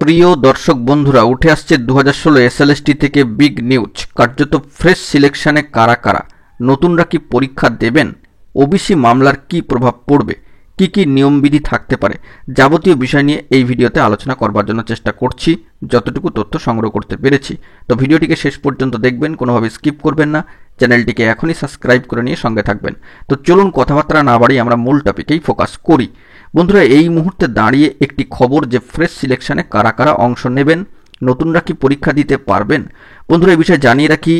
প্রিয় দর্শক বন্ধুরা, উঠে আসছে 2016 এসএলএসটি থেকে বিগ নিউজ। কার্যত ফ্রেশ সিলেকশনে কারা কারা, নতুনরা কি পরীক্ষা দেবেন, ওবিসি মামলার কি প্রভাব পড়বে, কি কি নিয়মবিধি থাকতে পারে, যাবতীয় বিষয় নিয়ে এই ভিডিওতে আলোচনা করবার জন্য চেষ্টা করছি, যতটুকু তথ্য সংগ্রহ করতে পেরেছি। তো ভিডিওটিকে শেষ পর্যন্ত দেখবেন, কোনোভাবে স্কিপ করবেন না, চ্যানেলটিকে এখনই সাবস্ক্রাইব করে নিয়ে সঙ্গে থাকবেন। তো চলুন কথাবার্তা না বাড়িয়ে আমরা মূল টপিকেই ফোকাস করি। বন্ধুরা, এই মুহূর্তে দাঁড়িয়ে একটি খবর যে ফ্রেশ সিলেকশনে কারা কারা অংশ নেবেন, নতুনরা কি পরীক্ষা দিতে পারবেন। বন্ধুরা, এই বিষয়ে জানিয়ে রাখি,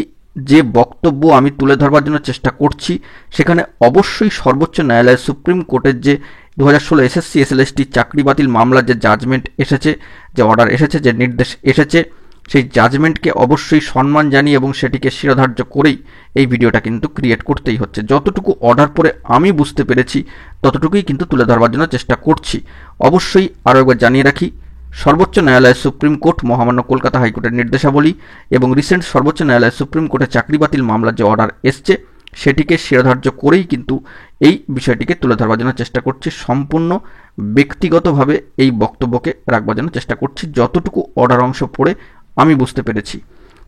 যে বক্তব্য আমি তুলে ধরবার জন্য চেষ্টা করছি সেখানে অবশ্যই সর্বোচ্চ ন্যায়ালয় সুপ্রিম কোর্টের যে 2016 এসএসসি এসএলএসটি চাকরি বাতিল মামলার যে জাজমেন্ট এসেছে, যে অর্ডার এসেছে, যে নির্দেশ এসেছে, সেই জাজমেন্টকে অবশ্যই সম্মান জানিয়ে এবং সেটিকে শিরোধার্য করেই এই ভিডিওটা কিন্তু ক্রিয়েট করতেই হচ্ছে। যতটুকু অর্ডার পরে আমি বুঝতে পেরেছি ততটুকুই কিন্তু তুলে ধরবার জন্য চেষ্টা করছি। অবশ্যই আরও একবার জানিয়ে রাখি, সর্বোচ্চ ন্যায়ালয় সুপ্রিম কোর্ট, মহামান্য কলকাতা হাইকোর্টের নির্দেশাবলী এবং রিসেন্ট সর্বোচ্চ ন্যায়ালয় সুপ্রিম কোর্টের চাকরি বাতিল মামলার যে অর্ডার এসছে সেটিকে শিরোধার্য করেই কিন্তু এই বিষয়টিকে তুলে ধরবার জন্য চেষ্টা করছি। সম্পূর্ণ ব্যক্তিগতভাবে এই বক্তব্যকে রাখবার জন্য চেষ্টা করছি, যতটুকু অর্ডার অংশ পড়ে আমি বুঝতে পেরেছি।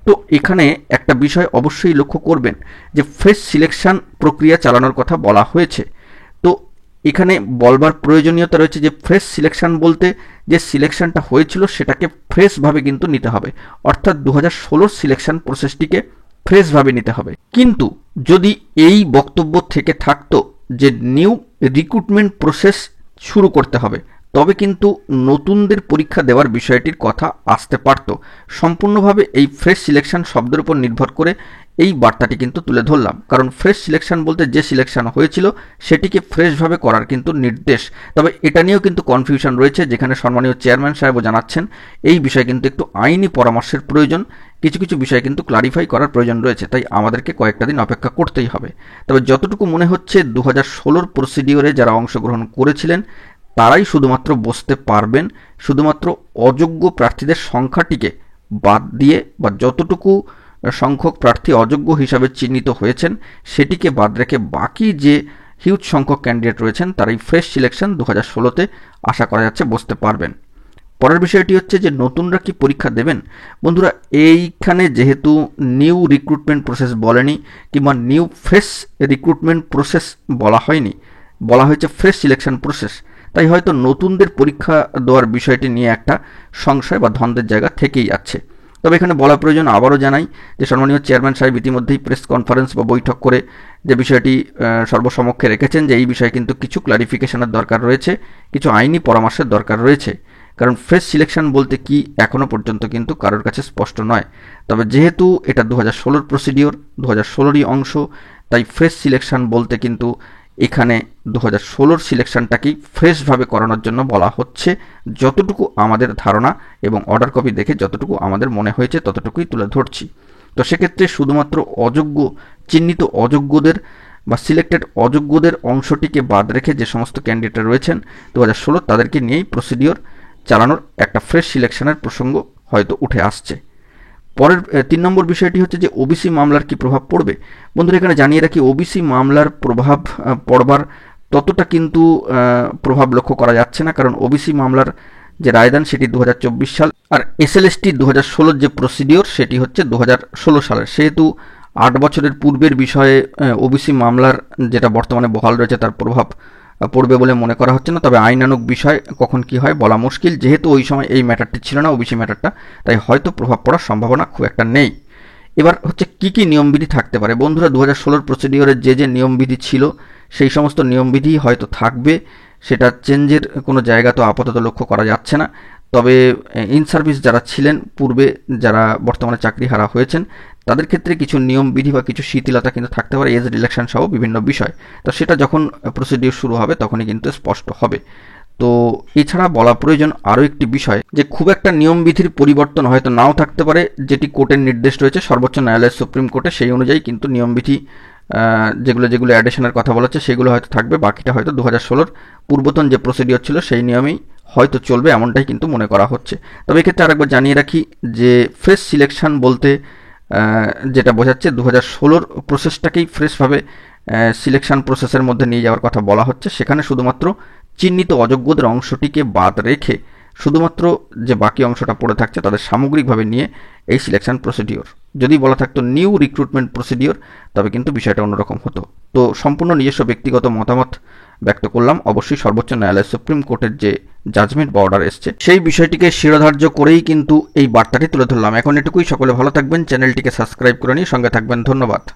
তো এখানে একটা বিষয় অবশ্যই লক্ষ্য করবেন যে ফ্রেশ সিলেকশন প্রক্রিয়া চালানোর কথা বলা হয়েছে। তো এখানে বলবার প্রয়োজনীয়তা রয়েছে যে ফ্রেশ সিলেকশন বলতে যে সিলেকশনটা হয়েছিল সেটাকে ফ্রেশভাবে কিন্তু নিতে হবে, অর্থাৎ 2016 সিলেকশন প্রসেসটিকে ফ্রেশভাবে নিতে হবে। কিন্তু যদি এই বক্তব্য থেকে থাকতো যে নিউ রিক্রুটমেন্ট প্রসেস শুরু করতে হবে, তবে কিন্তু নতুনদের পরীক্ষা দেওয়ার বিষয়টির কথা আসতে পারত। সম্পূর্ণভাবে এই ফ্রেশ সিলেকশন শব্দের উপর নির্ভর করে এই বার্তাটি কিন্তু তুলে ধরলাম, কারণ ফ্রেশ সিলেকশন বলতে যে সিলেকশন হয়েছিল সেটিকে ফ্রেশভাবে করার কিন্তু নির্দেশ। তবে এটা নিয়েও কিন্তু কনফিউশন রয়েছে, যেখানে সম্মানীয় চেয়ারম্যান সাহেবও জানাচ্ছেন এই বিষয়ে কিন্তু একটু আইনি পরামর্শের প্রয়োজন, কিছু কিছু বিষয় কিন্তু ক্লারিফাই করার প্রয়োজন রয়েছে, তাই আমাদেরকে কয়েকটা দিন অপেক্ষা করতেই হবে। তবে যতটুকু মনে হচ্ছে 2016 প্রসিডিওরে যারা অংশগ্রহণ করেছিলেন তারাই শুধুমাত্র বসতে পারবেন, শুধুমাত্র অযোগ্য প্রার্থীদের সংখ্যাটিকে বাদ দিয়ে, বা যতটুকু সংখ্যক প্রার্থী অযোগ্য হিসাবে চিহ্নিত হয়েছেন সেটিকে বাদ রেখে বাকি যে হিউজ সংখ্যক ক্যান্ডিডেট রয়েছেন তারাই ফ্রেশ সিলেকশন 2016-তে আশা করা যাচ্ছে বসতে পারবেন। পরের বিষয়টি হচ্ছে যে নতুনরা কি পরীক্ষা দেবেন। বন্ধুরা, এইখানে যেহেতু নিউ রিক্রুটমেন্ট প্রসেস বলেনি কিংবা নিউ ফ্রেশ রিক্রুটমেন্ট প্রসেস বলা হয়নি, বলা হয়েছে ফ্রেশ সিলেকশন প্রসেস, তাই হয়তো নতুনদের পরীক্ষা দেওয়ার বিষয়টি নিয়ে একটা সংশয় বা দ্বন্দ্বের জায়গা থেকেই যাচ্ছে। তবে এখানে বলা প্রয়োজন, আবারও জানাই যে সম্মানীয় চেয়ারম্যান সাহেব ইতিমধ্যেই প্রেস কনফারেন্স বা বৈঠক করে যে বিষয়টি সর্বসমক্ষে রেখেছেন যে এই বিষয়ে কিন্তু কিছু ক্লারিফিকেশনের দরকার রয়েছে, কিছু আইনি পরামর্শের দরকার রয়েছে, কারণ ফ্রেশ সিলেকশন বলতে কি এখনও পর্যন্ত কিন্তু কারোর কাছে স্পষ্ট নয়। তবে যেহেতু এটা 2016 প্রসিডিওর, 2016রই অংশ, তাই ফ্রেশ সিলেকশন বলতে কিন্তু এখানে 2016 সিলেকশনটাকেই ফ্রেশভাবে করানোর জন্য বলা হচ্ছে, যতটুকু আমাদের ধারণা এবং অর্ডার কপি দেখে যতটুকু আমাদের মনে হয়েছে ততটুকুই তুলে ধরছি। তো সেক্ষেত্রে শুধুমাত্র অযোগ্য, চিহ্নিত অযোগ্যদের বা সিলেক্টেড অযোগ্যদের অংশটিকে বাদ রেখে যে সমস্ত ক্যান্ডিডেট রয়েছেন 2016 তাদেরকে নিয়েই প্রসিডিওর চালানোর একটা ফ্রেশ সিলেকশনের প্রসঙ্গ হয়তো উঠে আসছে। পরের 3 নম্বর বিষয়টি হচ্ছে যে ওবিসি মামলার কি প্রভাব পড়বে। বন্ধুরা, এখানে জানিয়ে রাখি, ওবিসি মামলার প্রভাব পড়বার ততটা কিন্তু প্রভাব লক্ষ্য করা যাচ্ছে না, কারণ ওবিসি মামলার যে রায়দান সেটি 2024 সাল, আর এসএলএসটি 2016 যে প্রসিডিওর সেটি হচ্ছে 2016 সালের। সেহেতু 8 বছরের পূর্বের বিষয়ে ওবিসি মামলার যেটা বর্তমানে বহাল রয়েছে তার প্রভাব পড়বে বলে মনে করা হচ্ছে না। তবে আইনানুগ বিষয় কখন কি হয় বলা মুশকিল, যেহেতু ওই সময় এই ম্যাটারটি ছিল না, ওবিসি ম্যাটারটা, তাই হয়তো প্রভাব পড়ার সম্ভাবনা খুব একটা নেই। এবার হচ্ছে কি কি নিয়মবিধি থাকতে পারে। বন্ধুরা, 2016 প্রসিডিওরের যে নিয়মবিধি ছিল সেই সমস্ত নিয়মবিধি হয়তো থাকবে, সেটা চেঞ্জের কোনো জায়গা তো আপাতত লক্ষ্য করা যাচ্ছে না। তবে ইন সার্ভিস যারা ছিলেন পূর্বে, যারা বর্তমানে চাকরি হারা হয়েছেন, তাদের ক্ষেত্রে কিছু নিয়মবিধি বা কিছু শিথিলতা কিন্তু থাকতে পারে, এজ রিলেকশন সহ বিভিন্ন বিষয়। তো সেটা যখন প্রসিডিওর শুরু হবে তখনই কিন্তু স্পষ্ট হবে। তো এছাড়া বলা প্রয়োজন আরও একটি বিষয়, যে খুব একটা নিয়মবিধির পরিবর্তন হয়তো নাও থাকতে পারে, যেটি কোর্টের নির্দেশ রয়েছে সর্বোচ্চ ন্যায়ালয় সুপ্রিম কোর্টে, সেই অনুযায়ী কিন্তু নিয়মবিধি যেগুলো অ্যাডিশনের কথা বলা হচ্ছে সেগুলো হয়তো থাকবে, বাকিটা হয়তো 2016 পূর্বতন যে প্রসিডিওর ছিল সেই নিয়মেই হয়তো চলবে, এমনটাই কিন্তু মনে করা হচ্ছে। তবে এক্ষেত্রে আরেকবার জানিয়ে রাখি যে ফ্রেশ সিলেকশন বলতে যেটা বোঝাচ্ছে 2016 প্রসেসটাকেই ফ্রেশভাবে সিলেকশন প্রসেসের মধ্যে নিয়ে যাওয়ার কথা বলা হচ্ছে। সেখানে শুধুমাত্র চিহ্নিত অযোগ্যদের অংশটিকে বাদ রেখে শুধুমাত্র যে বাকি অংশটা পড়ে থাকছে তাদের সামগ্রিকভাবে নিয়ে এই সিলেকশন প্রসিডিওর। যদি বলা থাকতো নিউ রিক্রুটমেন্ট প্রসিডিওর, তবে কিন্তু বিষয়টা অন্যরকম হতো। তো সম্পূর্ণ নিজস্ব ব্যক্তিগত মতামত ব্যক্ত করলাম। অবশ্যই সর্বোচ্চ ন্যায়ালয় সুপ্রিম কোর্টের যে জাজমেন্ট বা অর্ডার এসছে সেই বিষয়টিকে শিরোধার্য করেই কিন্তু এই বার্তাটি তুলে ধরলাম। এখন এটুকুই, সকলে ভালো থাকবেন, চ্যানেলটিকে সাবস্ক্রাইব করে নিয়ে সঙ্গে থাকবেন। ধন্যবাদ।